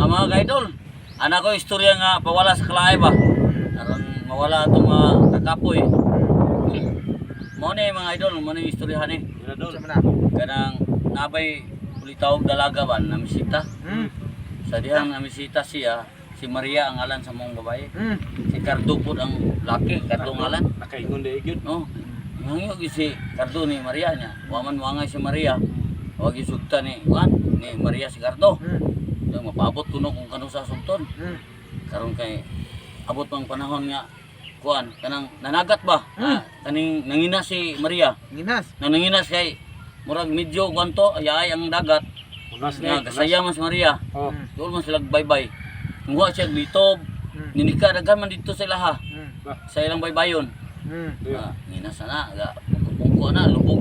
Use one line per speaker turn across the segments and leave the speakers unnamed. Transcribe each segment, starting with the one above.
mga kaidol, anak ko istorya nga pawala sa kalaay ba. Aron mawala itong mga kakapoy. Mo ni mga idol, mo ni istoryahan ni. Kanang nabay ulitaw dalaga ba namisita. Sa dihang namisita siya, si Maria ang ngalan sa mong babae. Si Cardo po ang laki, Cardo ngalan.
Nakaingon di gyud.
No. Ngayog si Cardo ni Maria niya. Waman wangay si Maria. Wag isugta ni ni Maria si Cardo. Yung mapabot kuno kung kano sa sugton. Karon kay abot pang panahon nga kuan kanang nanagat ba? Kaning nangina si Maria.
Ginas.
Nanginas kay murag medyo kwanto ayay ang dagat.
Unas
Nga kasaya man si Maria.
Oh.
Doon man sila baybay. Kumuha siya litob. Ninika daghan man dito sa ilaha. Sa ilang baybayon. Nginas na ga pungko na lubog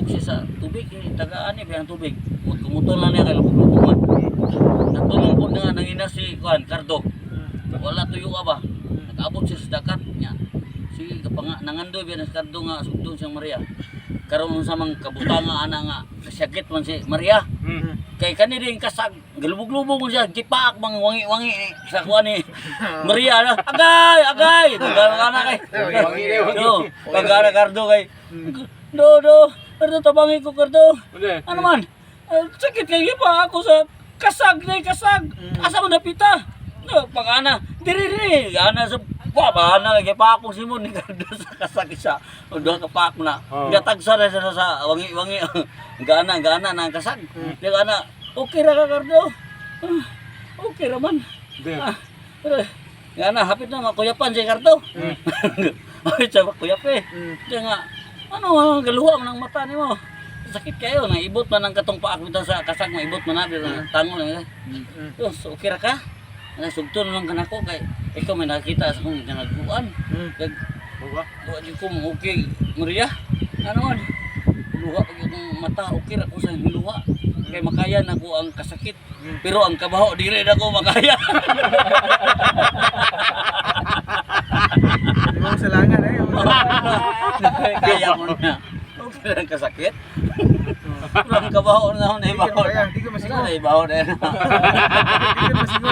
siya sa tubig tagaan ni ang tubig. Kumutol na niya kay lubog-lubogan. Natulong po nga nanginas si kuan Cardo. Wala tuyo ba? Nakaabot siya sa dagat niya. Si nangandoy biya si Cardo nga sugdon siyang Maria. Karon sa mang kabutanga ana nga kasyakit man si Maria. Kay kani ring kasag galubog-lubog mo siya gipaak mang wangi-wangi sa kuan ni Maria na agay dagana kay do pagara Cardo kay do tabangi ko Cardo ano man sakit kay gipa ako sa kasag asa man napita no pagana diri ana sa bana kay pa ako simon ni Cardo sa kasag isa udah ka pa ako na gatagsa na siya sa wangi-wangi gana nang kasag gana okay ra ka Cardo okay ra man gana hapit na makuyapan si Cardo ay siya makuyap siya nga ano galuha man ang mata nimo sakit kayo naibot man ang katong paak bitaw sa kasag maibot man na tangon so okay ra ka nasugton lang kanako kay ikaw may nakita sa kong ginagawan kag duwa di ko okay Maria ano man luha pag yung mata okay ra ko sa luha kay makaya na ko ang kasakit pero ang kabaho dili na ko makaya
Imong salangan
kaya mo na okay ang kasakit pero ang kabaho na ibaho
Di ko masingo.
ibaho na
Di ko masingo.